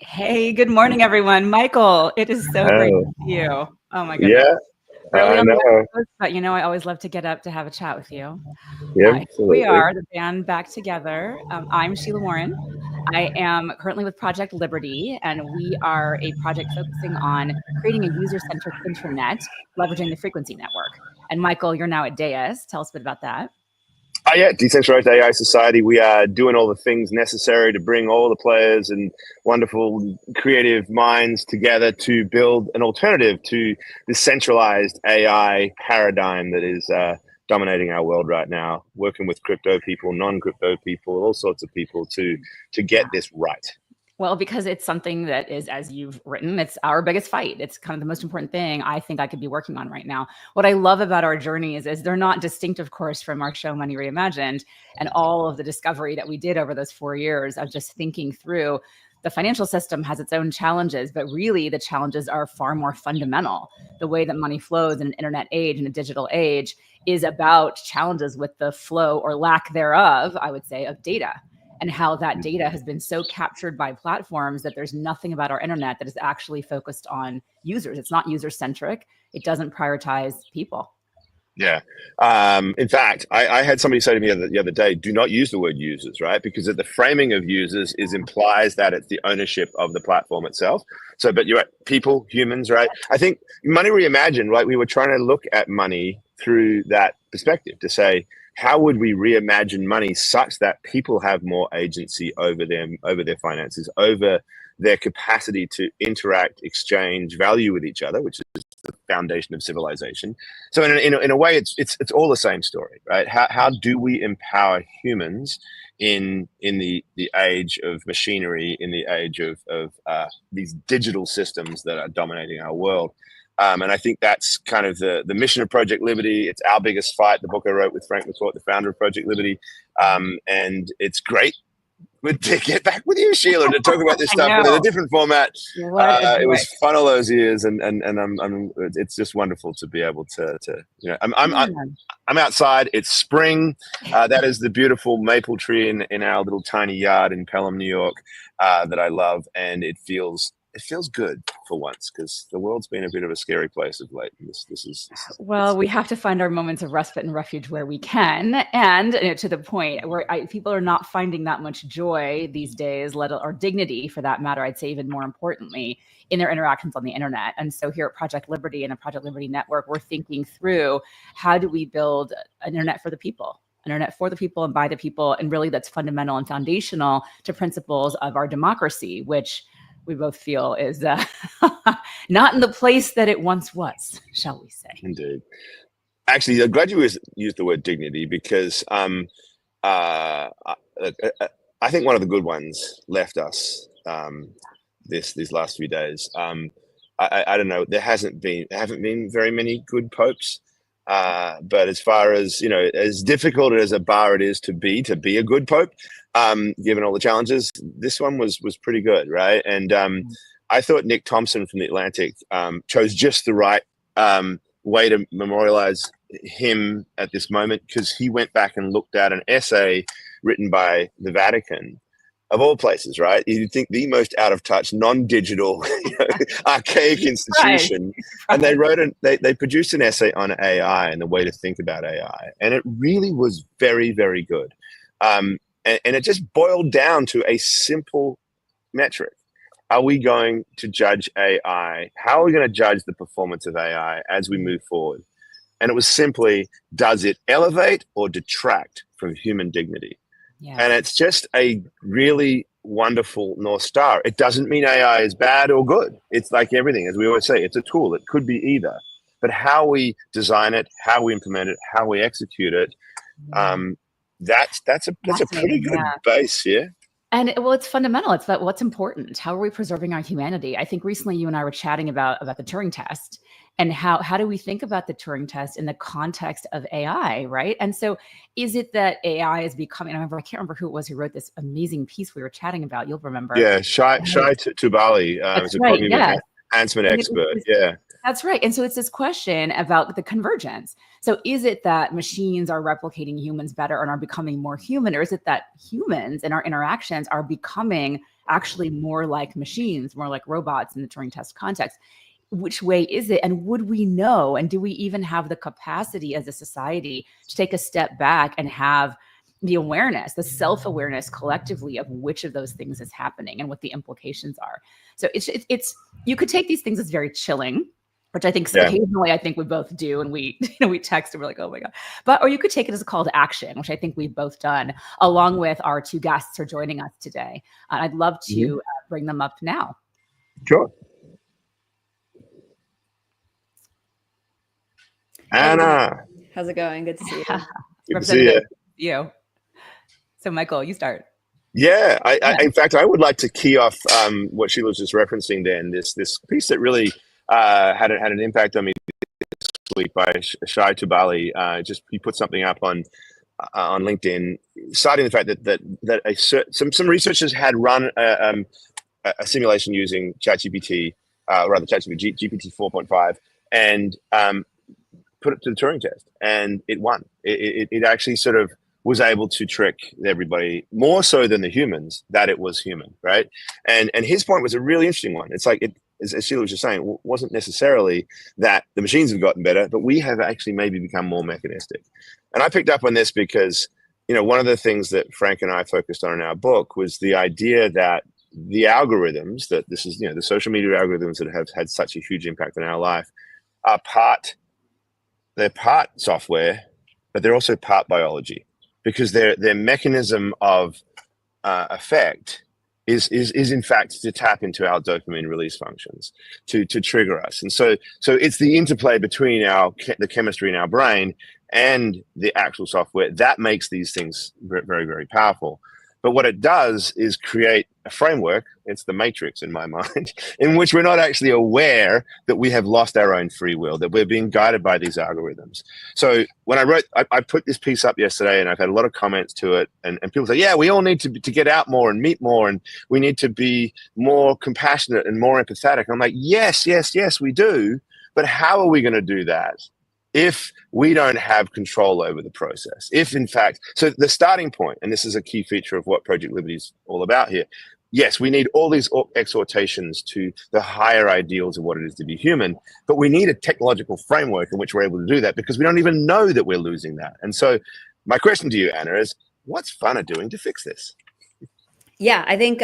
Hey, good morning, everyone. Michael, it is so great to see you. Oh my goodness. Yeah, Early I on the know. West Coast, but I always love to get up to have a chat with you. Yeah, Here we absolutely. are, the band back together. I'm Sheila Warren. I am currently with Project Liberty, and we are a project focusing on creating a user-centric internet, leveraging the frequency network. And Michael, you're now at DAIS. Tell us a bit about that. Yeah, Decentralized AI Society. We are doing all the things necessary to bring all the players and wonderful creative minds together to build an alternative to the centralized AI paradigm that is dominating our world right now. Working with crypto people, non-crypto people, all sorts of people to get this right. Well, because it's something that is, as you've written, it's our biggest fight. It's kind of the most important thing I think I could be working on right now. What I love about our journeys is they're not distinct, of course, from our show Money Reimagined and all of the discovery that we did over those 4 years of just thinking through the financial system has its own challenges, but really the challenges are far more fundamental. The way that money flows in an internet age, in a digital age, is about challenges with the flow or lack thereof, I would say, of data, and how that data has been so captured by platforms that there's nothing about our internet that is actually focused on users. It's not user-centric. It doesn't prioritize people. Yeah. In fact, I had somebody say to me the other day, do not use the word users, right? Because the framing of users implies that it's the ownership of the platform itself. So, but you're right, people, humans, right? I think Money Reimagined, right? We were trying to look at money through that perspective to say, how would we reimagine money such that people have more agency over them, over their finances, over their capacity to interact, exchange value with each other, which is the foundation of civilization. So in a way, it's all the same story, right? How do we empower humans in the age of machinery, in the age of these digital systems that are dominating our world? And I think that's kind of the mission of Project Liberty. It's our biggest fight, the book I wrote with Frank McCourt, the founder of Project Liberty. And it's great to get back with you, Sheila, to talk about this stuff but in a different format. It was fun all those years, and it's just wonderful to be able to I'm outside. It's spring. That is the beautiful maple tree in our little tiny yard in Pelham, New York, that I love, and it feels good for once, because the world's been a bit of a scary place of late. Well, we have to find our moments of respite and refuge where we can, and to the point where people are not finding that much joy these days, or dignity for that matter. I'd say even more importantly, in their interactions on the internet. And so here at Project Liberty and the Project Liberty Network, we're thinking through how do we build an internet for the people. Internet for the people and by the people, and really that's fundamental and foundational to principles of our democracy, which we both feel is not in the place that it once was, shall we say. Indeed. Actually, I'm glad you used the word dignity, because I think one of the good ones left us these last few days. I don't know, there haven't been very many good popes. But as far as, as difficult as a bar it is to be a good pope, given all the challenges, this one was pretty good, right? And I thought Nick Thompson from The Atlantic chose just the right way to memorialize him at this moment, because he went back and looked at an essay written by the Vatican, of all places, right? You'd think the most out of touch, non-digital, archaic institution. Right. And they produced an essay on AI and the way to think about AI. And it really was very, very good. And it just boiled down to a simple metric. Are we going to judge AI? How are we going to judge the performance of AI as we move forward? And it was simply, does it elevate or detract from human dignity? Yes. And it's just a really wonderful North Star. It doesn't mean AI is bad or good. It's like everything, as we always say, it's a tool. It could be either. But how we design it, how we implement it, how we execute it, that's a pretty good base, yeah. And well, it's fundamental. It's about what's important. How are we preserving our humanity? I think recently you and I were chatting about the Turing test, and how do we think about the Turing test in the context of AI, right? And so is it that AI is becoming, I can't remember who it was who wrote this amazing piece we were chatting about. You'll remember. Yeah, Shai Tubali, is a cognitive enhancement expert. Yeah. That's right. And so it's this question about the convergence. So is it that machines are replicating humans better and are becoming more human, or is it that humans in our interactions are becoming actually more like machines, more like robots in the Turing test context? Which way is it? And would we know? And do we even have the capacity as a society to take a step back and have the awareness, the self-awareness collectively of which of those things is happening and what the implications are? So it's you could take these things as very chilling, which I think occasionally I think we both do, and we we text and we're like, oh my god. Or you could take it as a call to action, which I think we've both done, along with our two guests who are joining us today. I'd love to bring them up now. Sure. Anna, how's it going? Good to see you. Good to see you. So Michael, you start. Yeah, in fact, I would like to key off what Sheila was just referencing. Then this piece that really had an impact on me this week by Shai Tubali. He put something up on LinkedIn, citing the fact that some researchers had run a simulation using ChatGPT, rather ChatGPT GPT 4.5, and put it to the Turing test, and it won. It actually sort of was able to trick everybody more so than the humans that it was human, right? And his point was a really interesting one. It's like, as Sheila was just saying, it wasn't necessarily that the machines have gotten better, but we have actually maybe become more mechanistic. And I picked up on this because, one of the things that Frank and I focused on in our book was the idea that the algorithms, that this is, the social media algorithms that have had such a huge impact on our life, they're part software, but they're also part biology, because their mechanism of effect is in fact to tap into our dopamine release functions to trigger us. And so it's the interplay between the chemistry in our brain and the actual software that makes these things very, very powerful. But what it does is create a framework, it's the matrix in my mind, in which we're not actually aware that we have lost our own free will, that we're being guided by these algorithms. So when I put this piece up yesterday, and I've had a lot of comments to it, and people say, yeah, we all need to get out more and meet more, and we need to be more compassionate and more empathetic. I'm like, yes, we do. But how are we going to do that if we don't have control over the process? If in fact, so the starting point, and this is a key feature of what Project Liberty is all about here, yes, we need all these exhortations to the higher ideals of what it is to be human, but we need a technological framework in which we're able to do that, because we don't even know that we're losing that. And so my question to you, Anna, is what's Fana doing to fix this? Yeah, I think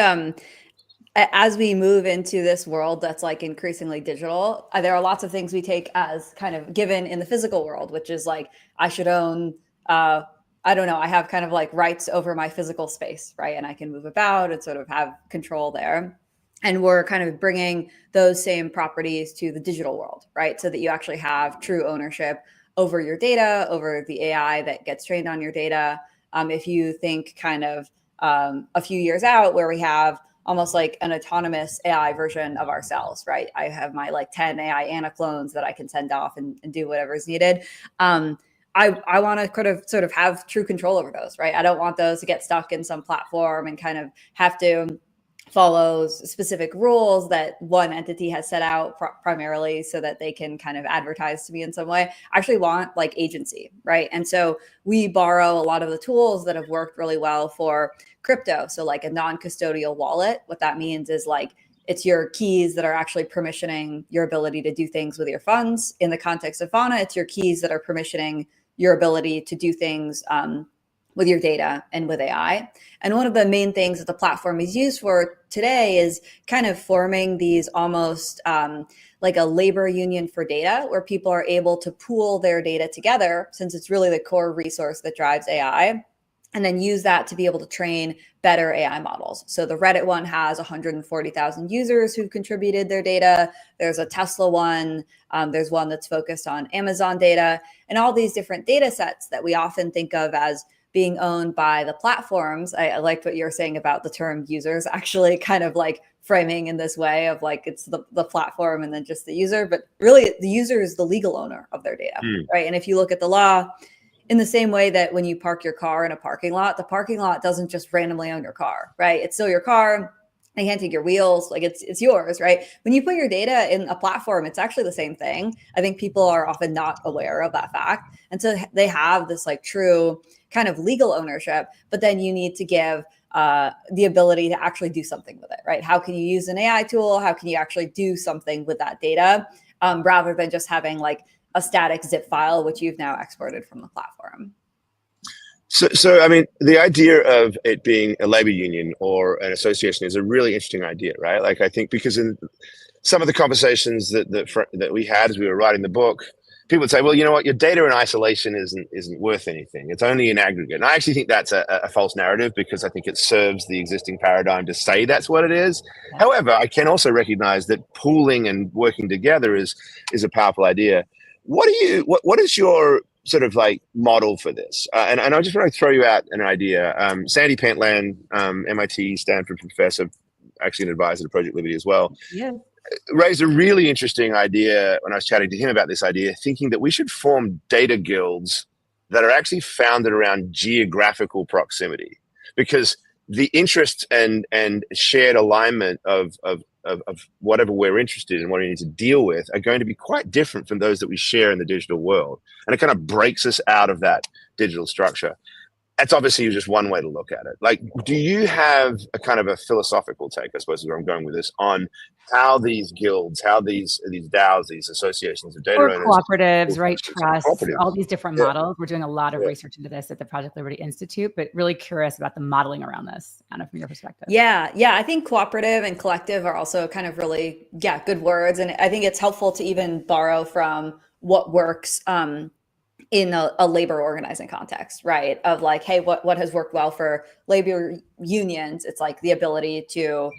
as we move into this world that's like increasingly digital, there are lots of things we take as kind of given in the physical world, which is like, I should own, I don't know, I have kind of like rights over my physical space, right? And I can move about and sort of have control there. And we're kind of bringing those same properties to the digital world, right? So that you actually have true ownership over your data, over the AI that gets trained on your data. If you think kind of a few years out, where we have almost like an autonomous AI version of ourselves, right? I have my like 10 AI Anna clones that I can send off and do whatever is needed. I want to sort of have true control over those, right? I don't want those to get stuck in some platform and kind of have to follow specific rules that one entity has set out primarily so that they can kind of advertise to me in some way. I actually want like agency, right? And so we borrow a lot of the tools that have worked really well for crypto. So like a non-custodial wallet, what that means is like, it's your keys that are actually permissioning your ability to do things with your funds. In the context of Fauna, it's your keys that are permissioning your ability to do things with your data and with AI. And one of the main things that the platform is used for today is kind of forming these almost like a labor union for data, where people are able to pool their data together, since it's really the core resource that drives AI, and then use that to be able to train better AI models. So the Reddit one has 140,000 users who've contributed their data. There's a Tesla one. There's one that's focused on Amazon data, and all these different data sets that we often think of as being owned by the platforms. I liked what you were saying about the term users, actually kind of like framing in this way of like, it's the platform and then just the user, but really the user is the legal owner of their data, right? And if you look at the law, in the same way that when you park your car in a parking lot, the parking lot doesn't just randomly own your car, right? It's still your car. They can't take your wheels, like it's yours, right? When you put your data in a platform, it's actually the same thing. I think people are often not aware of that fact. And so they have this like true kind of legal ownership, but then you need to give the ability to actually do something with it, right? How can you use an AI tool? How can you actually do something with that data rather than just having like a static zip file, which you've now exported from the platform? So I mean, the idea of it being a labor union or an association is a really interesting idea, right? Like, I think because in some of the conversations that we had as we were writing the book, people would say, well, you know what, your data in isolation isn't worth anything. It's only in aggregate. And I actually think that's a false narrative, because I think it serves the existing paradigm to say that's what it is. However, I can also recognize that pooling and working together is a powerful idea. What is your sort of like model for this? And I just want to throw you out an idea. Sandy Pentland, MIT Stanford professor, actually an advisor to Project Liberty as well, raised a really interesting idea when I was chatting to him about this idea, thinking that we should form data guilds that are actually founded around geographical proximity, because the interest and shared alignment of whatever we're interested in, what we need to deal with, are going to be quite different from those that we share in the digital world. And it kind of breaks us out of that digital structure. That's obviously just one way to look at it. Like, do you have a kind of a philosophical take, I suppose is where I'm going with this, on how these guilds, how these DAOs, these associations of data owners, cooperatives, right? Trust, all these different models. We're doing a lot of research into this at the Project Liberty Institute, but really curious about the modeling around this, Anna, from your perspective. Yeah. I think cooperative and collective are also kind of really, good words. And I think it's helpful to even borrow from what works in a labor organizing context, right? Of like, hey, what has worked well for labor unions? It's like the ability to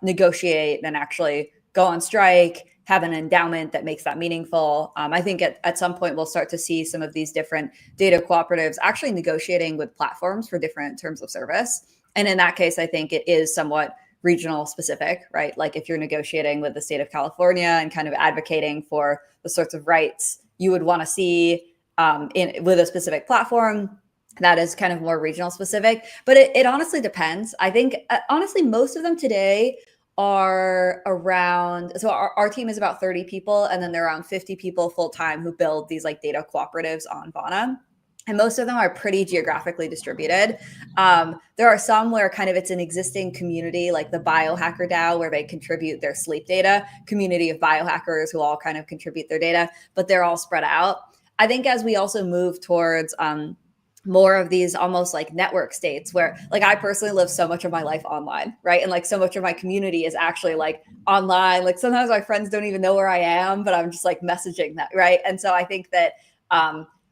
negotiate and actually go on strike, have an endowment that makes that meaningful. I think at some point we'll start to see some of these different data cooperatives actually negotiating with platforms for different terms of service. And in that case, I think it is somewhat regional specific, right? Like if you're negotiating with the state of California and kind of advocating for the sorts of rights you would want to see with a specific platform, that is kind of more regional specific. But it honestly depends. I think honestly, most of them today are around, so our team is about 30 people, and then there are around 50 people full time who build these like data cooperatives on Vana. And most of them are pretty geographically distributed. There are some where kind of it's an existing community, like the Biohacker DAO, where they contribute their sleep data, community of biohackers who all kind of contribute their data, but they're all spread out. I think as we also move towards more of these almost like network states where like I personally live so much of my life online, right? And like so much of my community is actually like online. Like sometimes my friends don't even know where I am, but I'm just like messaging that, right? And so I think that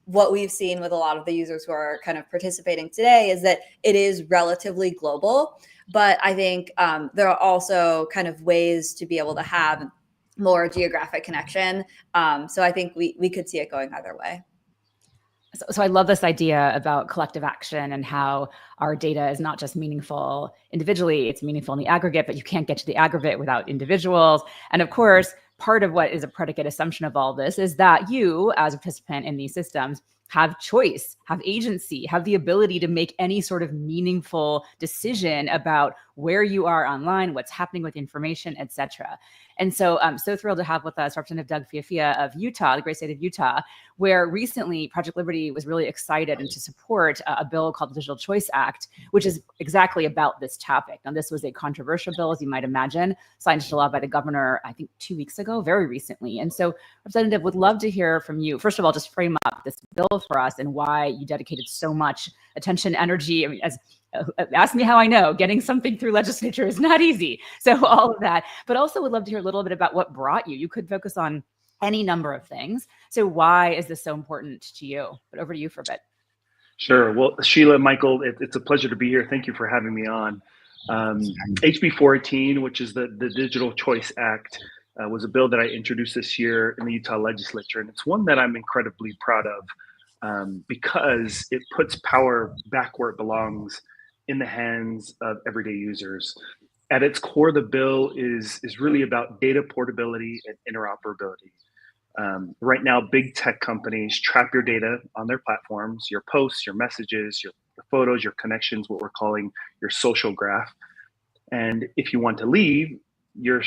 what we've seen with a lot of the users who are kind of participating today is that it is relatively global, but I think there are also kind of ways to be able to have more geographic connection. So I think we could see it going either way. So I love this idea about collective action and how our data is not just meaningful individually, it's meaningful in the aggregate, but you can't get to the aggregate without individuals. And of course, part of what is a predicate assumption of all this is that you, as a participant in these systems, have choice, have agency, have the ability to make any sort of meaningful decision about where you are online, what's happening with information, et cetera. And so I'm so thrilled to have with us Representative Doug Fiefia of Utah, the great state of Utah, where recently Project Liberty was really excited and to support a bill called the Digital Choice Act, which is exactly about this topic. Now, this was a controversial bill, as you might imagine, signed into law by the governor, I think 2 weeks ago, very recently. And so, Representative, would love to hear from you. First of all, just frame up this bill for us and why you dedicated so much attention, energy. I mean, ask me how I know getting something through legislature is not easy. So all of that, but also would love to hear a little bit about what brought you. You could focus on any number of things. So why is this so important to you? But over to you for a bit. Sure. Well, Sheila, Michael, it's a pleasure to be here. Thank you for having me on. HB 418, which is the Digital Choice Act, was a bill that I introduced this year in the Utah legislature. And it's one that I'm incredibly proud of because it puts power back where it belongs, in the hands of everyday users. At its core, the bill is really about data portability and interoperability. Right now, big tech companies trap your data on their platforms, your posts, your messages, your photos, your connections, what we're calling your social graph. And if you want to leave, you're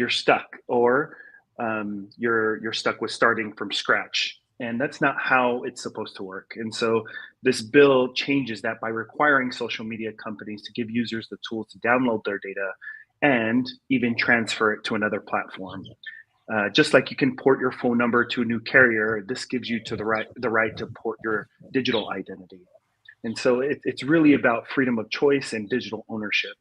stuck, or you're stuck with starting from scratch. And that's not how it's supposed to work. And so this bill changes that by requiring social media companies to give users the tools to download their data and even transfer it to another platform. Just like you can port your phone number to a new carrier, this gives you the right to port your digital identity. And so it's really about freedom of choice and digital ownership.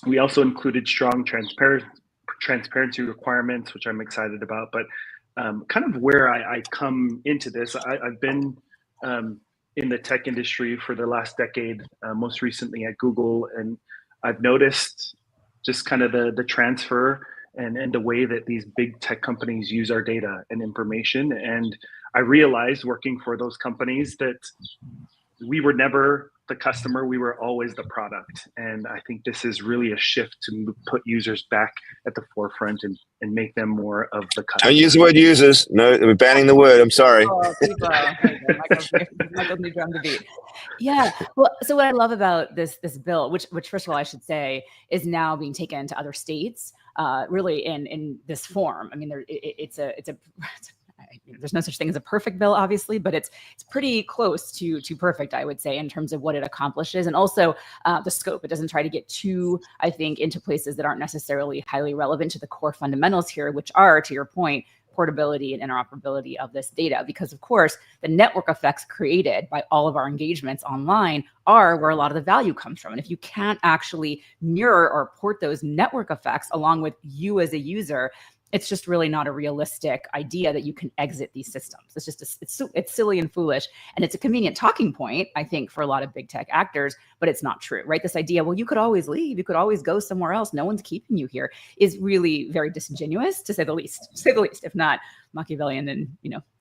We also included strong transparency requirements, which I'm excited about. But kind of where I come into this, I've been in the tech industry for the last decade, most recently at Google, and I've noticed just kind of the transfer and the way that these big tech companies use our data and information. And I realized working for those companies that we were never the customer, we were always the product. And I think this is really a shift to put users back at the forefront and make them more of the customer. Don't use the word users. No, we're banning the word. I'm sorry. Oh, people. Michael's new drum to beat. Yeah. Well, so what I love about this bill, which first of all I should say is now being taken to other states, really in this form. I mean, there's no such thing as a perfect bill, obviously, but it's pretty close to perfect, I would say, in terms of what it accomplishes, and also the scope. It doesn't try to get too, I think, into places that aren't necessarily highly relevant to the core fundamentals here, which are, to your point, portability and interoperability of this data. Because of course, the network effects created by all of our engagements online are where a lot of the value comes from. And if you can't actually mirror or port those network effects along with you as a user, it's just really not a realistic idea that you can exit these systems. It's just it's silly and foolish, and it's a convenient talking point, I think, for a lot of big tech actors, but it's not true, right? This idea, well, you could always leave, you could always go somewhere else, no one's keeping you here, is really very disingenuous, to say the least, if not Machiavellian and,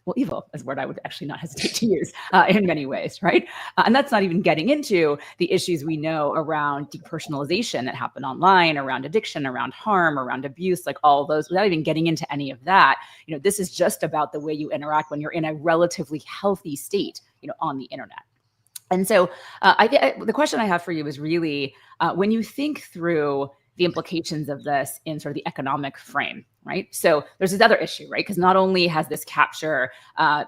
well, evil is a word I would actually not hesitate to use in many ways, right? And that's not even getting into the issues we know around depersonalization that happen online, around addiction, around harm, around abuse, like all those, without even getting into any of that. This is just about the way you interact when you're in a relatively healthy state, on the internet. And so the question I have for you is really, when you think through the implications of this in sort of the economic frame, right? So there's this other issue, right? Because not only has this capture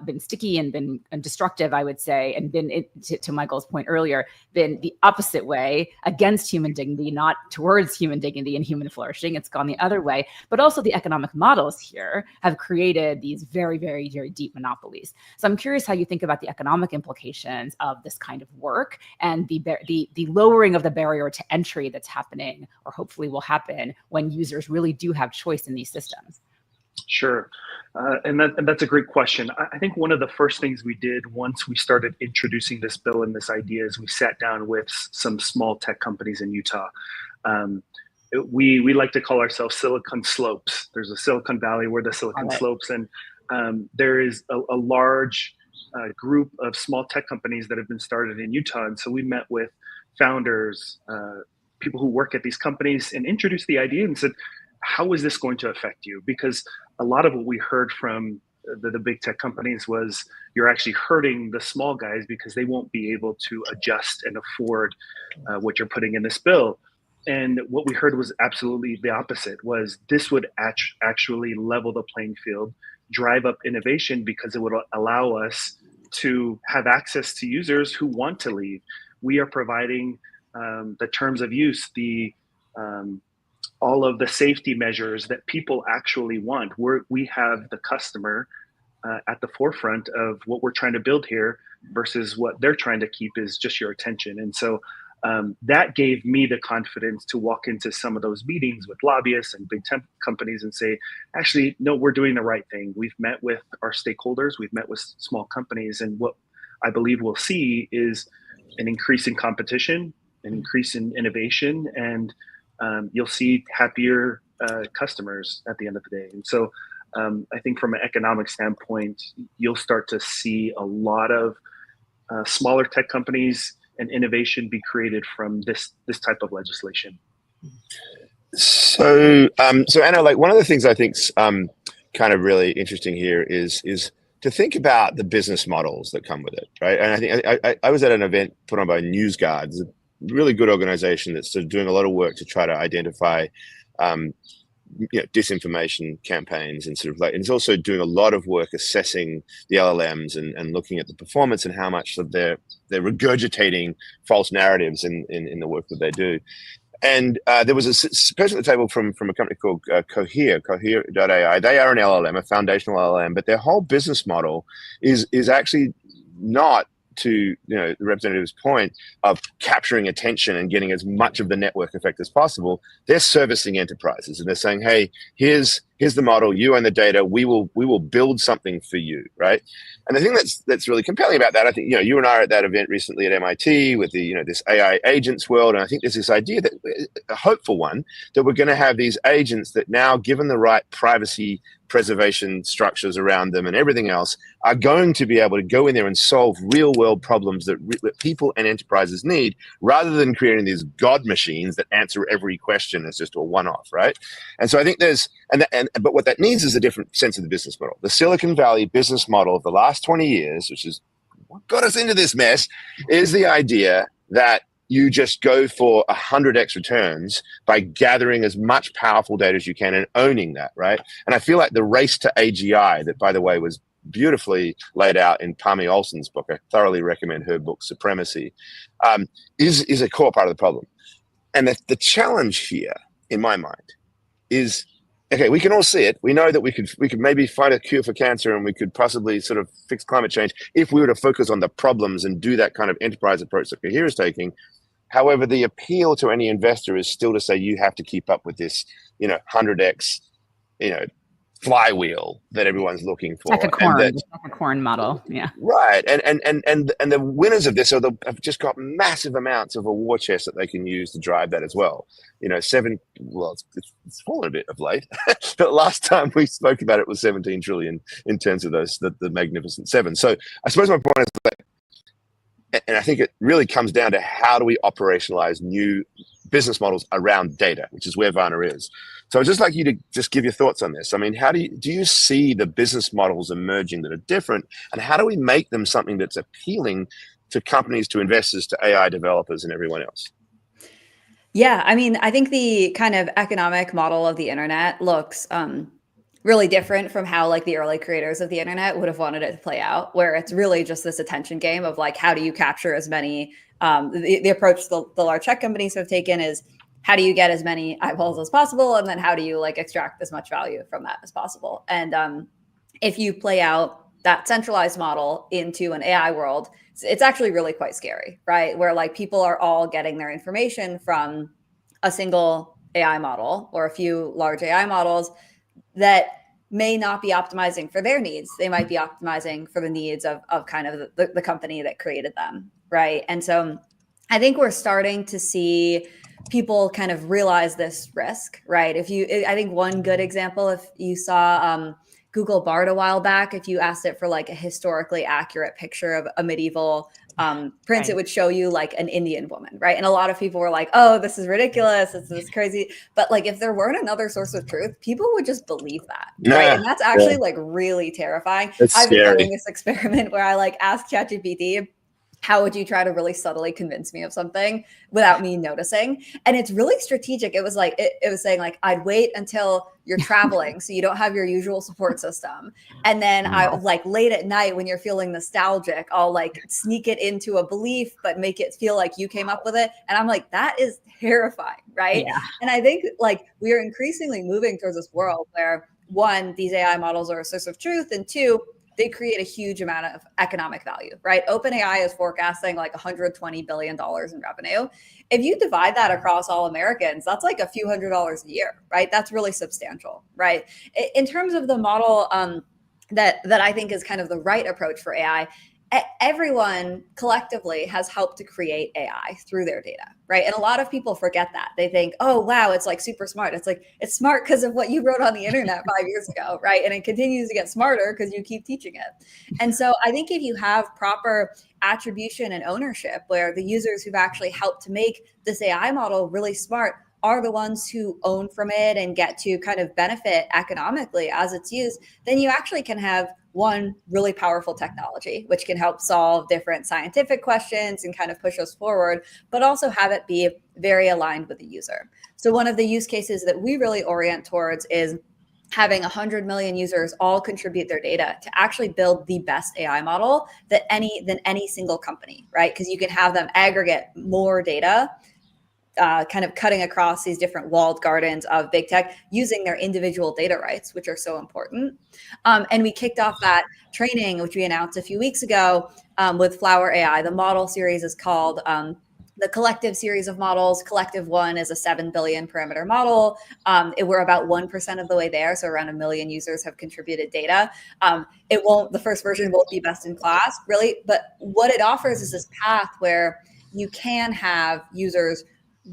been sticky and been destructive, I would say, and been, to Michael's point earlier, been the opposite way, against human dignity, not towards human dignity and human flourishing. It's gone the other way. But also the economic models here have created these very, very, very deep monopolies. So I'm curious how you think about the economic implications of this kind of work and the lowering of the barrier to entry that's happening, or hopefully will happen, when users really do have choice in these systems. Sure. And that's a great question. I think one of the first things we did once we started introducing this bill and this idea is we sat down with some small tech companies in Utah. We like to call ourselves Silicon Slopes. There's a Silicon Valley, we're the Silicon Slopes, and there is a large group of small tech companies that have been started in Utah. And so we met with founders, people who work at these companies, and introduced the idea and said, how is this going to affect you? Because a lot of what we heard from the big tech companies was, you're actually hurting the small guys because they won't be able to adjust and afford what you're putting in this bill. And what we heard was absolutely the opposite, was this would actually level the playing field, drive up innovation, because it would allow us to have access to users who want to leave. We are providing the terms of use, all of the safety measures that people actually want. We have the customer at the forefront of what we're trying to build here, versus what they're trying to keep is just your attention. And so that gave me the confidence to walk into some of those meetings with lobbyists and big tech companies and say, actually, no, we're doing the right thing. We've met with our stakeholders, we've met with small companies, and what I believe we'll see is an increase in competition, an increase in innovation, and you'll see happier customers at the end of the day. And so I think from an economic standpoint, you'll start to see a lot of smaller tech companies and innovation be created from this type of legislation. So Anna, like, one of the things I think's kind of really interesting here is to think about the business models that come with it, right? And I think I was at an event put on by NewsGuard, really good organization that's sort of doing a lot of work to try to identify disinformation campaigns and sort of and it's also doing a lot of work assessing the LLMs and looking at the performance and how much of they're regurgitating false narratives in the work that they do. And there was a person at the table from a company called Cohere.ai. They are an LLM, a foundational LLM, but their whole business model is actually not, to the representative's point, of capturing attention and getting as much of the network effect as possible. They're servicing enterprises, and they're saying, hey, here's the model, you own the data, we will build something for you, right? And the thing that's really compelling about that, I think, you and I are at that event recently at MIT with the this AI agents world, and I think there's this idea that, a hopeful one, that we're going to have these agents that now, given the right privacy preservation structures around them and everything else, are going to be able to go in there and solve real world problems that people and enterprises need, rather than creating these god machines that answer every question as just a one-off, right? And so I think but what that needs is a different sense of the business model. The Silicon Valley business model of the last 20 years, which is what got us into this mess, is the idea that you just go for 100x returns by gathering as much powerful data as you can and owning that, right? And I feel like the race to AGI, that, by the way, was beautifully laid out in Pammy Olson's book, I thoroughly recommend her book, Supremacy, is a core part of the problem. And the challenge here, in my mind, is, okay, we can all see it. We know that we could maybe find a cure for cancer, and we could possibly sort of fix climate change if we were to focus on the problems and do that kind of enterprise approach that Cohere is taking. However, the appeal to any investor is still to say you have to keep up with this, 100x, flywheel that everyone's looking for. Like a corn model, yeah. Right, and the winners of this have just got massive amounts of a war chest that they can use to drive that as well. It's fallen a bit of late, but last time we spoke about it was 17 trillion in terms of the Magnificent Seven. So I suppose my point is that, and I think it really comes down to how do we operationalize new business models around data, which is where Varna is. So I'd just like you to just give your thoughts on this. I mean, how do you see the business models emerging that are different, and how do we make them something that's appealing to companies, to investors, to AI developers, and everyone else? Yeah, I mean, I think the kind of economic model of the internet looks really different from how like the early creators of the internet would have wanted it to play out, where it's really just this attention game of like, how do you capture as many, the approach the large tech companies have taken is, how do you get as many eyeballs as possible? And then how do you like extract as much value from that as possible? And if you play out that centralized model into an AI world, it's actually really quite scary, right? Where like people are all getting their information from a single AI model or a few large AI models that may not be optimizing for their needs. They might be optimizing for the needs of kind of the company that created them, right? And so I think we're starting to see people kind of realize this risk, right? I think one good example, if you saw Google Bard a while back, if you asked it for like a historically accurate picture of a medieval prince, it would show you like an Indian woman, right? And a lot of people were like, oh, this is ridiculous, this is crazy. But like, if there weren't another source of truth, people would just believe that, right? And that's actually like really terrifying. I've been doing this experiment where I like ask ChatGPT, how would you try to really subtly convince me of something without me noticing? And it's really strategic. It was like, it was saying like, I'd wait until you're traveling so you don't have your usual support system. And then I like late at night when you're feeling nostalgic, I'll like sneak it into a belief, but make it feel like you came up with it. And I'm like, that is terrifying, right? Yeah. And I think like we are increasingly moving towards this world where one, these AI models are a source of truth, and two, they create a huge amount of economic value, right? OpenAI is forecasting like $120 billion in revenue. If you divide that across all Americans, that's like a few $100s a year, right? That's really substantial, right? In terms of the model that I think is kind of the right approach for AI, everyone collectively has helped to create AI through their data, right? And a lot of people forget that. They think, oh, wow, it's like super smart. It's like, it's smart because of what you wrote on the internet 5 years ago, right? And it continues to get smarter because you keep teaching it. And so I think if you have proper attribution and ownership where the users who've actually helped to make this AI model really smart are the ones who own from it and get to kind of benefit economically as it's used, then you actually can have one really powerful technology, which can help solve different scientific questions and kind of push us forward, but also have it be very aligned with the user. So one of the use cases that we really orient towards is having 100 million users all contribute their data to actually build the best AI model than any single company, right? Because you can have them aggregate more data, kind of cutting across these different walled gardens of big tech using their individual data rights, which are so important. And we kicked off that training, which we announced a few weeks ago with Flower AI. The model series is called the Collective series of models. Collective 1 is a 7 billion parameter model. We're about 1% of the way there. So around 1 million users have contributed data. The first version won't be best in class, really. But what it offers is this path where you can have users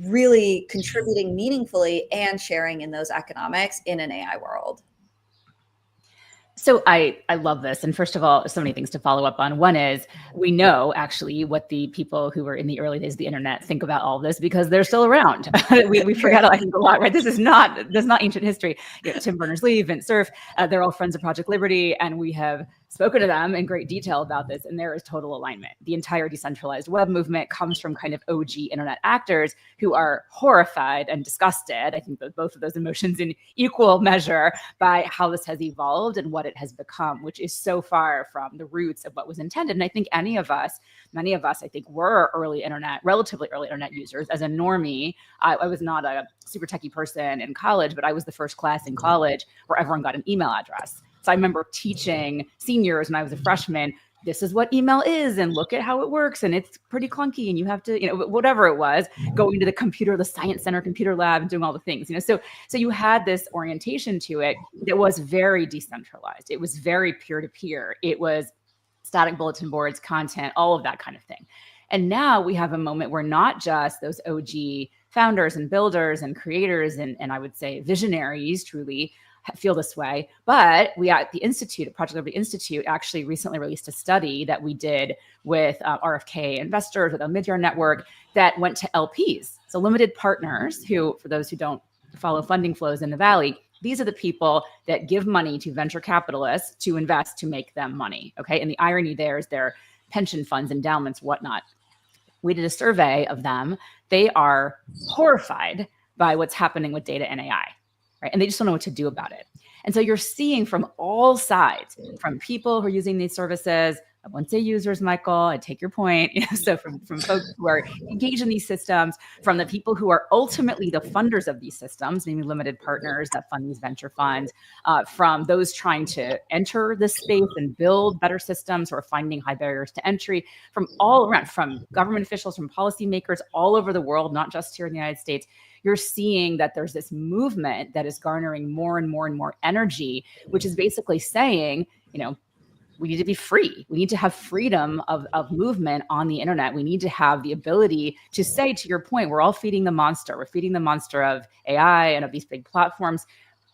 really contributing meaningfully and sharing in those economics in an AI world. So I love this. And first of all, so many things to follow up on. One is we know actually what the people who were in the early days of the internet think about all of this because they're still around. we forget, I think, a lot, right? This is not ancient history. Tim Berners-Lee, Vint Cerf, they're all friends of Project Liberty. And we have spoken to them in great detail about this. And there is total alignment. The entire decentralized web movement comes from kind of OG internet actors who are horrified and disgusted. I think that both of those emotions in equal measure by how this has evolved and what it has become, which is so far from the roots of what was intended. And I think many of us, I think, were relatively early internet users. As a normie, I was not a super techie person in college, but I was the first class in college where everyone got an email address. So I remember teaching seniors when I was a freshman, this is what email is, and look at how it works, and it's pretty clunky, and you have to, whatever it was, going to the science center computer lab and doing all the things, So you had this orientation to it that was very decentralized. It was very peer-to-peer. It was static bulletin boards, content, all of that kind of thing. And now we have a moment where not just those OG founders and builders and creators and I would say visionaries truly feel this way, but we at the Institute, at Project Liberty Institute, actually recently released a study that we did with RFK investors, with a mid-year network that went to LPs, so limited partners who, for those who don't follow funding flows in the Valley, these are the people that give money to venture capitalists to invest to make them money, okay? And the irony there is their pension funds, endowments, whatnot. We did a survey of them. They are horrified by what's happening with data and AI. Right? And they just don't know what to do about it. And so you're seeing from all sides, from people who are using these services, I won't say users, Michael, I take your point. So from folks who are engaged in these systems, from the people who are ultimately the funders of these systems, maybe limited partners that fund these venture funds, from those trying to enter this space and build better systems or finding high barriers to entry, from all around, from government officials, from policymakers all over the world, not just here in the United States. You're seeing that there's this movement that is garnering more and more and more energy, which is basically saying, we need to be free. We need to have freedom of movement on the internet. We need to have the ability to say, to your point, we're all feeding the monster. We're feeding the monster of AI and of these big platforms.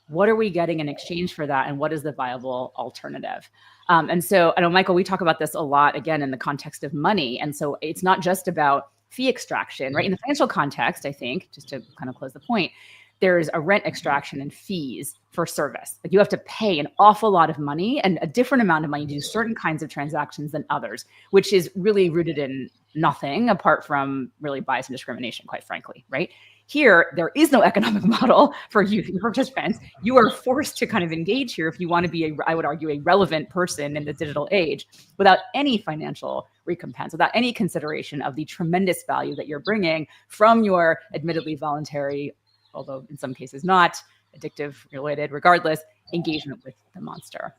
What are we getting in exchange for that? And what is the viable alternative? And so I know, Michael, we talk about this a lot, again, in the context of money. And so it's not just about fee extraction, right? In the financial context, I think, just to kind of close the point, there's a rent extraction and fees for service. Like you have to pay an awful lot of money and a different amount of money to do certain kinds of transactions than others, which is really rooted in nothing apart from really bias and discrimination, quite frankly, right? Here, there is no economic model for you, for participants. You are forced to kind of engage here if you want to be, I would argue, a relevant person in the digital age without any financial recompense, without any consideration of the tremendous value that you're bringing from your admittedly voluntary, although in some cases not, addictive related, regardless, engagement with the monster.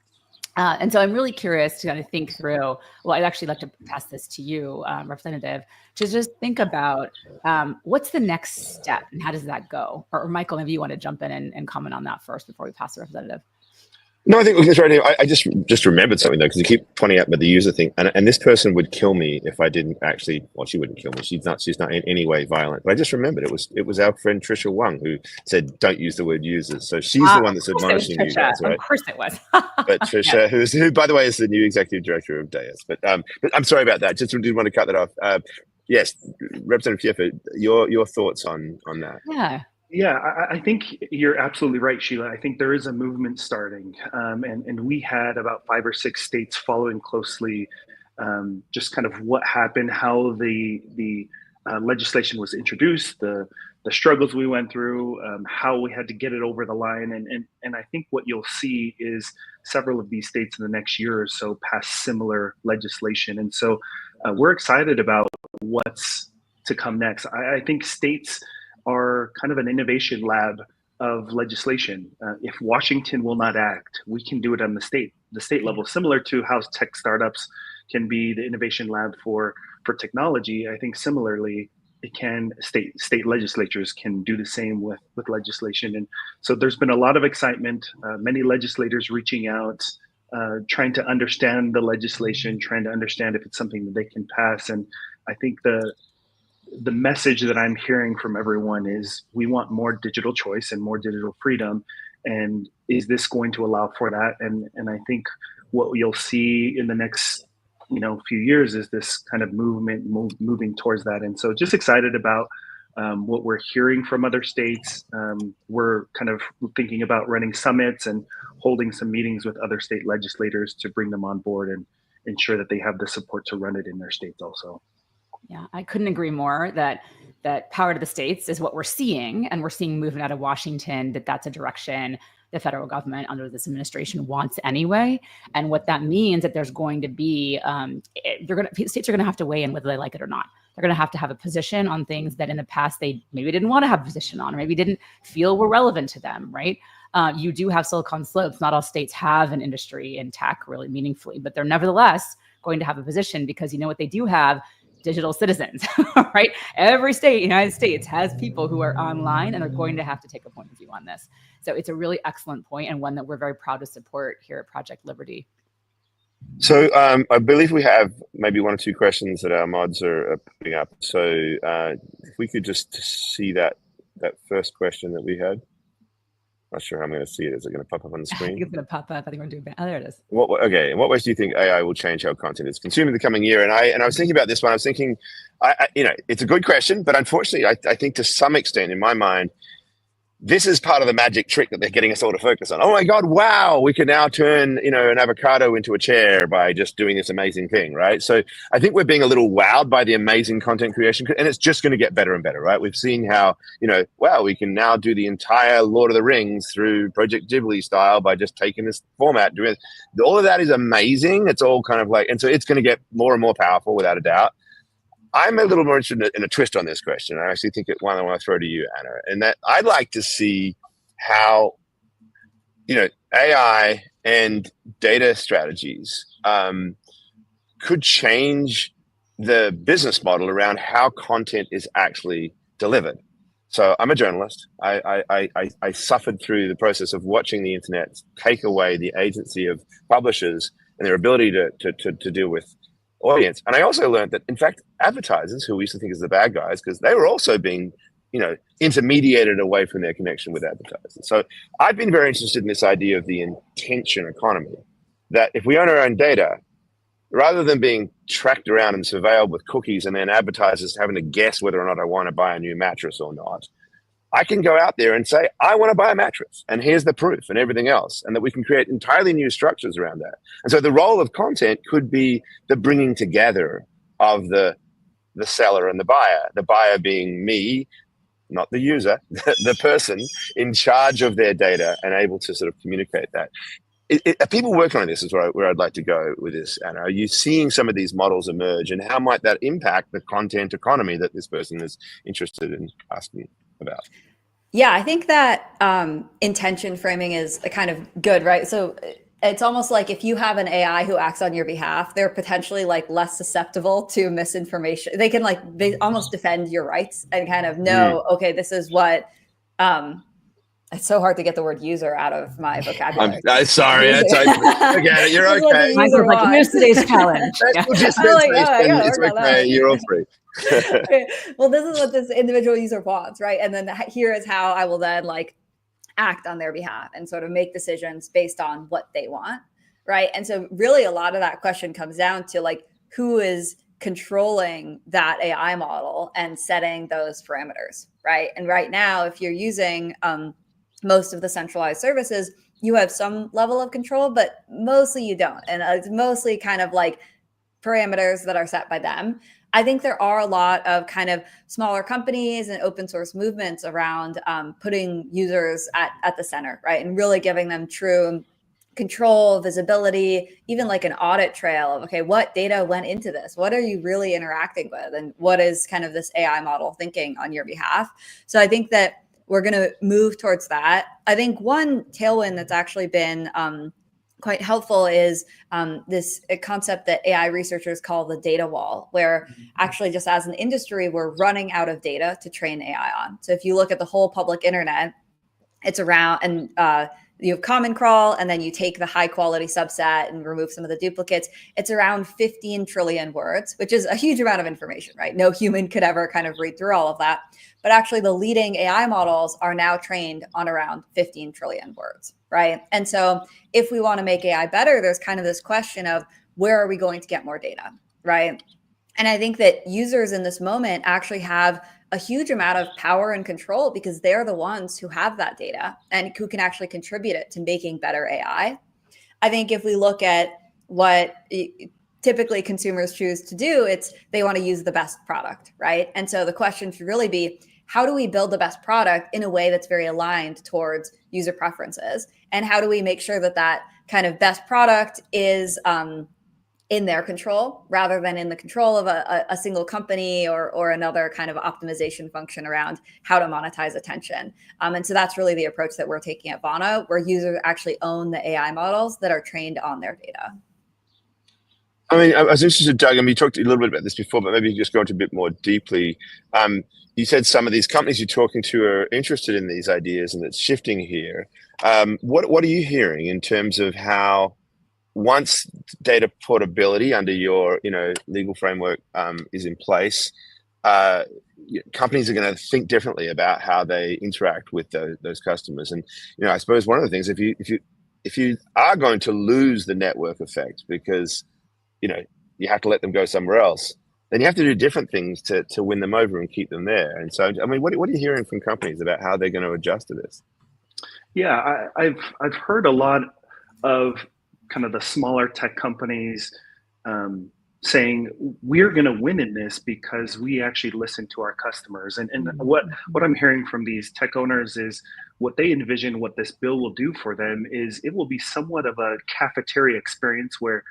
And so I'm really curious to kind of think through, well, I'd actually like to pass this to you, Representative, to just think about what's the next step and how does that go? Or Michael, maybe you want to jump in and comment on that first before we pass the Representative. No, I think that's right. I just remembered something though, because you keep pointing out about the user thing, and this person would kill me if I didn't actually. Well, she wouldn't kill me. She's not in any way violent. But I just remembered it was our friend Trisha Wang who said, "Don't use the word users." So she's the one that's admonishing you guys, right? Of course it was. But Trisha, who by the way is the new executive director of DAIS. But I'm sorry about that. Just did want to cut that off. Yes, Representative Fiefia, your thoughts on that? Yeah. Yeah, I think you're absolutely right, Sheila. I think there is a movement starting, and we had about 5 or 6 states following closely, just kind of what happened, how the legislation was introduced, the struggles we went through, how we had to get it over the line, and I think what you'll see is several of these states in the next year or so pass similar legislation, and so we're excited about what's to come next. I think states are kind of an innovation lab of legislation. If Washington will not act, we can do it on the state level, similar to how tech startups can be the innovation lab for technology. I think similarly, it can state legislatures can do the same with legislation. And so there's been a lot of excitement, many legislators reaching out, trying to understand the legislation, trying to understand if it's something that they can pass. And I think the message that I'm hearing from everyone is we want more digital choice and more digital freedom. And is this going to allow for that? And I think what you'll see in the next few years is this kind of moving towards that. And so just excited about what we're hearing from other states. We're kind of thinking about running summits and holding some meetings with other state legislators to bring them on board and ensure that they have the support to run it in their states also. Yeah, I couldn't agree more that power to the states is what we're seeing, and we're seeing movement out of Washington that's a direction the federal government under this administration wants anyway. And what that means that there's going to be, states are going to have to weigh in whether they like it or not. They're going to have a position on things that in the past they maybe didn't want to have a position on, or maybe didn't feel were relevant to them, right? You do have Silicon Slopes. Not all states have an industry in tech really meaningfully, but they're nevertheless going to have a position because you know what they do have? Digital citizens, right? Every state, United States, has people who are online and are going to have to take a point of view on this. So it's a really excellent point and one that we're very proud to support here at Project Liberty. So I believe we have maybe 1 or 2 questions that our mods are putting up. So if we could just see that first question that we had. Not sure how I'm going to see it. Is it going to pop up on the screen? I think it's going to pop up. I think we're doing. Oh, there it is. Okay. In what ways do you think AI will change how content is consumed in the coming year? And I was thinking about this one. I was thinking, it's a good question, but unfortunately, I think to some extent, in my mind, this is part of the magic trick that they're getting us all to focus on. Oh my God, wow, we can now turn, an avocado into a chair by just doing this amazing thing, right? So I think we're being a little wowed by the amazing content creation, and it's just going to get better and better, right? We've seen how, wow, we can now do the entire Lord of the Rings through Project Ghibli style by just taking this format. All of that is amazing. It's all kind of like, and so it's going to get more and more powerful without a doubt. I'm a little more interested in a twist on this question. I actually think it's one I want to throw to you, Anna, and that I'd like to see how, AI and data strategies could change the business model around how content is actually delivered. So I'm a journalist. I suffered through the process of watching the internet take away the agency of publishers and their ability to deal with audience. And I also learned that, in fact, advertisers, who we used to think as the bad guys, because they were also being, intermediated away from their connection with advertisers. So I've been very interested in this idea of the intention economy, that if we own our own data, rather than being tracked around and surveilled with cookies and then advertisers having to guess whether or not I want to buy a new mattress or not, I can go out there and say, I want to buy a mattress, and here's the proof and everything else, and that we can create entirely new structures around that. And so the role of content could be the bringing together of the seller and the buyer being me, not the user, the person in charge of their data and able to sort of communicate that. Are people working on this is where I'd like to go with this, Anna? Are you seeing some of these models emerge, and how might that impact the content economy that this person is interested in asking about? Yeah, I think that intention framing is kind of good, right? So it's almost like if you have an AI who acts on your behalf, they're potentially like less susceptible to misinformation. They can they almost defend your rights and kind of know, okay, this is what, it's so hard to get the word user out of my vocabulary. I'm sorry. I get it. You're okay. Michael's like, here's today's challenge. It's okay. You're all free. Okay. Well, this is what this individual user wants, right? And then here is how I will then act on their behalf and sort of make decisions based on what they want, right? And so really a lot of that question comes down to who is controlling that AI model and setting those parameters, right? And right now, if you're using most of the centralized services, you have some level of control, but mostly you don't. And it's mostly kind of like parameters that are set by them. I think there are a lot of kind of smaller companies and open source movements around putting users at the center, right? And really giving them true control, visibility, even like an audit trail of, okay, what data went into this? What are you really interacting with? And what is kind of this AI model thinking on your behalf? So I think that we're going to move towards that. I think one tailwind that's actually been quite helpful is this concept that AI researchers call the data wall, where actually just as an industry, we're running out of data to train AI on. So if you look at the whole public internet, it's around, and you have Common Crawl, and then you take the high quality subset and remove some of the duplicates. It's around 15 trillion words, which is a huge amount of information, right? No human could ever kind of read through all of that. But actually the leading AI models are now trained on around 15 trillion words, right? And so if we want to make AI better, there's kind of this question of where are we going to get more data, right? And I think that users in this moment actually have a huge amount of power and control because they're the ones who have that data and who can actually contribute it to making better AI. I think if we look at what typically consumers choose to do, it's they want to use the best product, right? And so the question should really be, how do we build the best product in a way that's very aligned towards user preferences? And how do we make sure that that kind of best product is in their control rather than in the control of a single company or another kind of optimization function around how to monetize attention. And so that's really the approach that we're taking at Vana, where users actually own the AI models that are trained on their data. I mean, I was interested, Doug, I mean, you talked a little bit about this before, but maybe you just go into a bit more deeply. You said some of these companies you're talking to are interested in these ideas and it's shifting here. What are you hearing in terms of how, once data portability under your legal framework is in place, companies are going to think differently about how they interact with those customers? And I suppose one of the things, if you are going to lose the network effect because you have to let them go somewhere else, then you have to do different things to win them over and keep them there. And so, I mean, what are you hearing from companies about how they're going to adjust to this? Yeah, I've heard a lot of kind of the smaller tech companies saying we're going to win in this because we actually listen to our customers. And what I'm hearing from these tech owners is what they envision what this bill will do for them is it will be somewhat of a cafeteria experience where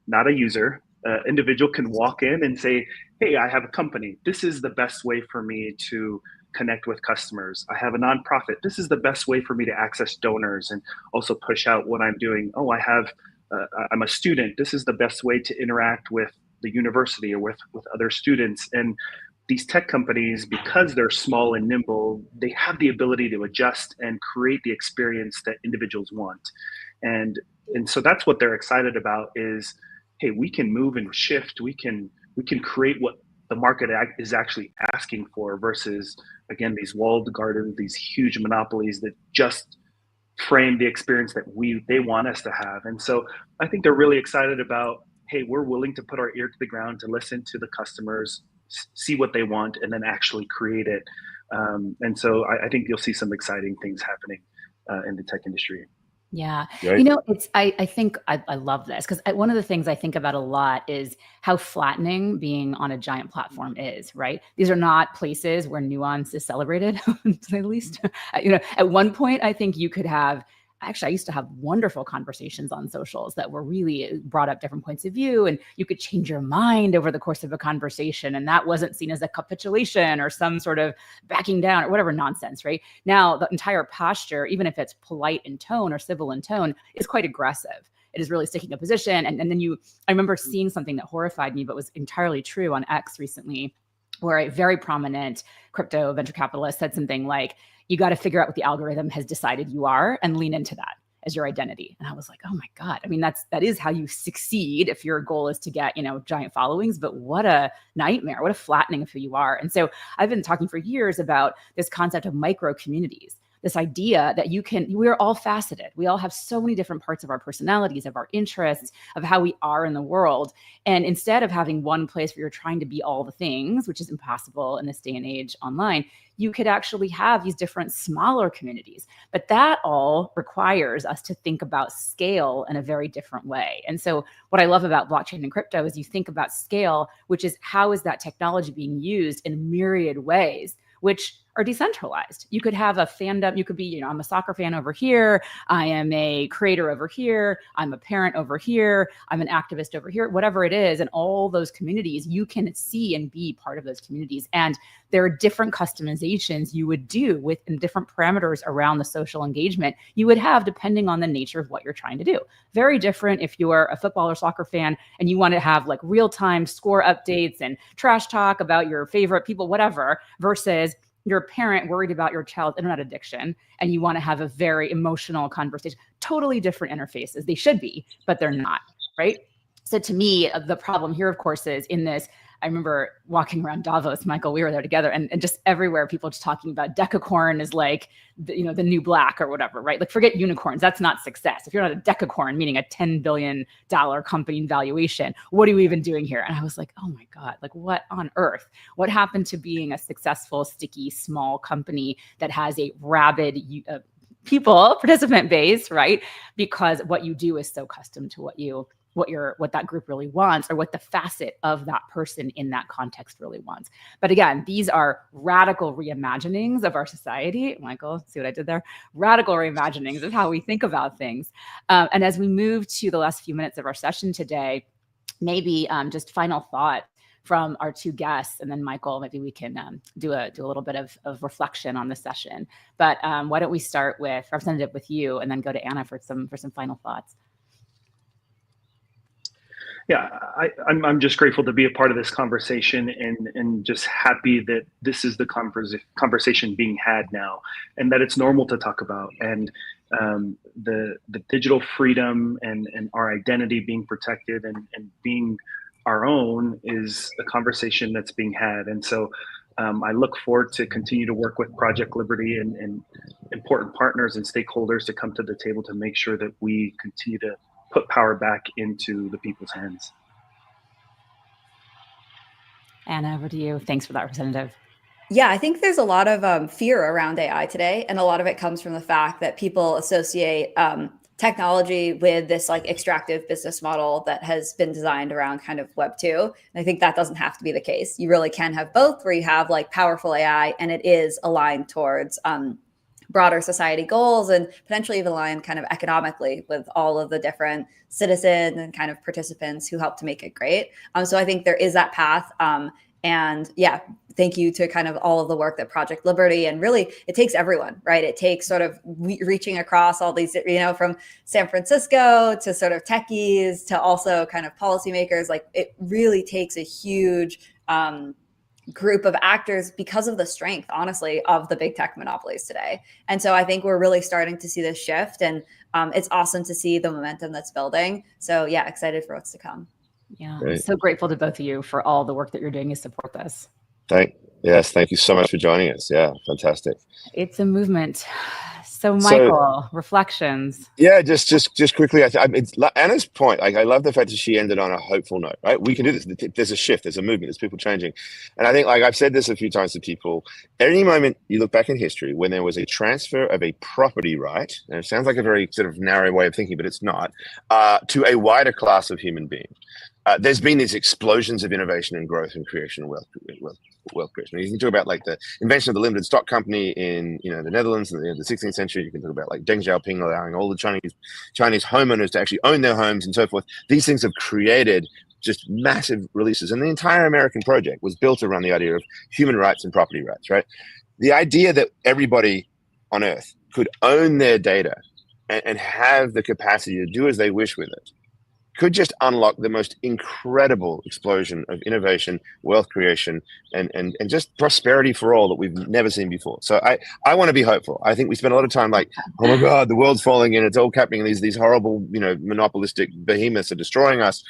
not a user, individual can walk in and say, hey, I have a company. This is the best way for me to connect with customers. I have a nonprofit. This is the best way for me to access donors and also push out what I'm doing. Oh, I'm a student. This is the best way to interact with the university or with other students. And these tech companies, because they're small and nimble, they have the ability to adjust and create the experience that individuals want. And so that's what they're excited about is, hey, we can move and shift. We can create what the market is actually asking for versus, again, these walled gardens, these huge monopolies that just frame the experience that they want us to have. And so I think they're really excited about, hey, we're willing to put our ear to the ground to listen to the customers, see what they want, and then actually create it. And so I think you'll see some exciting things happening in the tech industry. Yeah. Right. I think I love this because one of the things I think about a lot is how flattening being on a giant platform is, right? These are not places where nuance is celebrated, to say the least. At one point, I think you could have, actually, I used to have wonderful conversations on socials that were really brought up different points of view, and you could change your mind over the course of a conversation. And that wasn't seen as a capitulation or some sort of backing down or whatever nonsense, right? Now, the entire posture, even if it's polite in tone or civil in tone, is quite aggressive. It is really sticking a position. And then I remember seeing something that horrified me, but was entirely true on X recently, where a very prominent crypto venture capitalist said something like, you got to figure out what the algorithm has decided you are and lean into that as your identity. And I was like, oh my God. I mean, that is how you succeed if your goal is to get, giant followings, but what a nightmare, what a flattening of who you are. And so I've been talking for years about this concept of micro communities. this idea that we're all faceted. We all have so many different parts of our personalities, of our interests, of how we are in the world. And instead of having one place where you're trying to be all the things, which is impossible in this day and age online, you could actually have these different smaller communities. But that all requires us to think about scale in a very different way. And so what I love about blockchain and crypto is you think about scale, which is how is that technology being used in myriad ways, which are decentralized. You could have a fandom. You could be, I'm a soccer fan over here. I am a creator over here. I'm a parent over here. I'm an activist over here, whatever it is. And all those communities, you can see and be part of those communities. And there are different customizations you would do with different parameters around the social engagement you would have depending on the nature of what you're trying to do. Very different if you're a football or soccer fan and you want to have like real-time score updates and trash talk about your favorite people, whatever, versus you're a parent worried about your child's internet addiction and you want to have a very emotional conversation. Totally different interfaces. They should be, but they're not, right? So to me, the problem here, of course, is in this. I remember walking around Davos, Michael, we were there together, and just everywhere people just talking about decacorn is like, the new black or whatever, right? Like forget unicorns, that's not success. If you're not a decacorn, meaning a $10 billion company valuation, what are you even doing here? And I was like, oh my God, like what on earth? What happened to being a successful, sticky, small company that has a rabid participant base, right? Because what you do is so custom to what that group really wants, or what the facet of that person in that context really wants. But again, these are radical reimaginings of our society. Michael, see what I did there? Radical reimaginings of how we think about things. And as we move to the last few minutes of our session today, maybe just final thought from our two guests, and then Michael, maybe we can do a little bit of reflection on the session. But why don't we start with Representative with you, and then go to Anna for some final thoughts. Yeah, I'm just grateful to be a part of this conversation, and just happy that this is the conversation being had now, and that it's normal to talk about, and the digital freedom and our identity being protected and being our own is a conversation that's being had. And so I look forward to continue to work with Project Liberty and important partners and stakeholders to come to the table to make sure that we continue to put power back into the people's hands. Anna, over to you. Thanks for that, Representative. Yeah, I think there's a lot of fear around AI today, and a lot of it comes from the fact that people associate technology with this like extractive business model that has been designed around kind of Web 2. And I think that doesn't have to be the case. You really can have both, where you have like powerful AI and it is aligned towards broader society goals, and potentially even aligned kind of economically with all of the different citizens and kind of participants who help to make it great. So I think there is that path. And yeah, thank you to kind of all of the work that Project Liberty, and really it takes everyone, right? It takes sort of reaching across all these, from San Francisco to sort of techies to also kind of policymakers. Like it really takes a huge group of actors because of the strength, honestly, of the big tech monopolies today. And so I think we're really starting to see this shift, and it's awesome to see the momentum that's building. So yeah, excited for what's to come. Yeah, I'm so grateful to both of you for all the work that you're doing to support this. Yes, thank you so much for joining us. Yeah, fantastic. It's a movement. So Michael, reflections. Yeah, just quickly, it's Anna's point. Like, I love the fact that she ended on a hopeful note, right? We can do this. There's a shift, there's a movement, there's people changing. And I think, like I've said this a few times to people, any moment you look back in history when there was a transfer of a property right, and it sounds like a very sort of narrow way of thinking, but it's not, to a wider class of human beings. There's been these explosions of innovation and growth and creation and wealth creation. You can talk about like the invention of the limited stock company in the Netherlands in the 16th century. You can talk about like Deng Xiaoping allowing all the Chinese homeowners to actually own their homes and so forth. These things have created just massive releases, and the entire American project was built around the idea of human rights and property rights. Right, the idea that everybody on Earth could own their data and have the capacity to do as they wish with it could just unlock the most incredible explosion of innovation, wealth creation, and just prosperity for all that we've never seen before. So I want to be hopeful. I think we spend a lot of time like, oh my God, the world's falling in, it's all happening, these horrible, monopolistic behemoths are destroying us.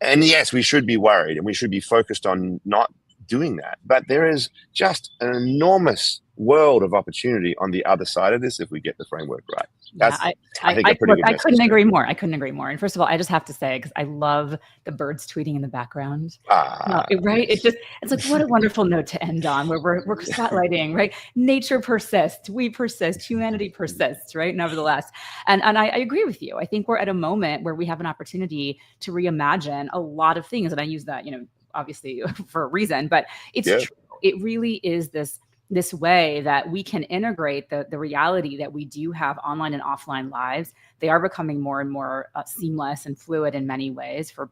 And yes, we should be worried and we should be focused on not doing that. But there is just an enormous world of opportunity on the other side of this if we get the framework right. That's, yeah, I think, a pretty good I message. couldn't agree more. I couldn't agree more. And first of all, I just have to say, because I love the birds tweeting in the background. Right? Yes. It's like, what a wonderful note to end on, where we're spotlighting, right? Nature persists, we persist, humanity persists, right? Nevertheless. And I agree with you. I think we're at a moment where we have an opportunity to reimagine a lot of things. And I use that, obviously for a reason, but it's true. It really is this way that we can integrate the reality that we do have online and offline lives. They are becoming more and more seamless and fluid in many ways. For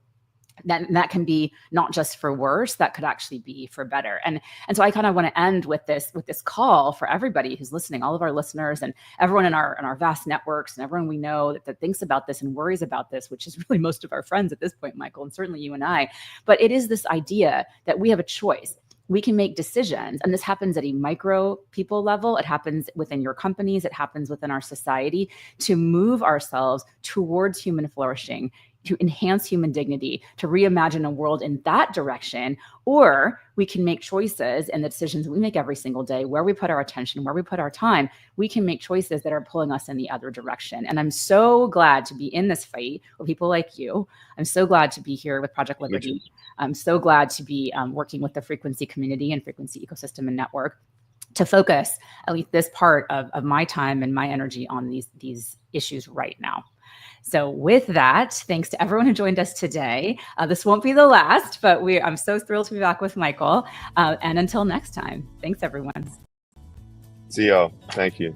that can be not just for worse, that could actually be for better. And so I kind of want to end with this call for everybody who's listening, all of our listeners and everyone in our vast networks and everyone we know that thinks about this and worries about this, which is really most of our friends at this point, Michael, and certainly you and I. But it is this idea that we have a choice. We can make decisions, and this happens at a micro people level. It happens within your companies. It happens within our society to move ourselves towards human flourishing, to enhance human dignity, to reimagine a world in that direction. Or we can make choices, and the decisions we make every single day, where we put our attention, where we put our time, we can make choices that are pulling us in the other direction. And I'm so glad to be in this fight with people like you. I'm so glad to be here with Project Liberty. I'm so glad to be working with the frequency community and frequency ecosystem and network to focus at least this part of my time and my energy on these issues right now. So with that, thanks to everyone who joined us today. This won't be the last, but I'm so thrilled to be back with Michael. And until next time, thanks everyone. See y'all. Thank you.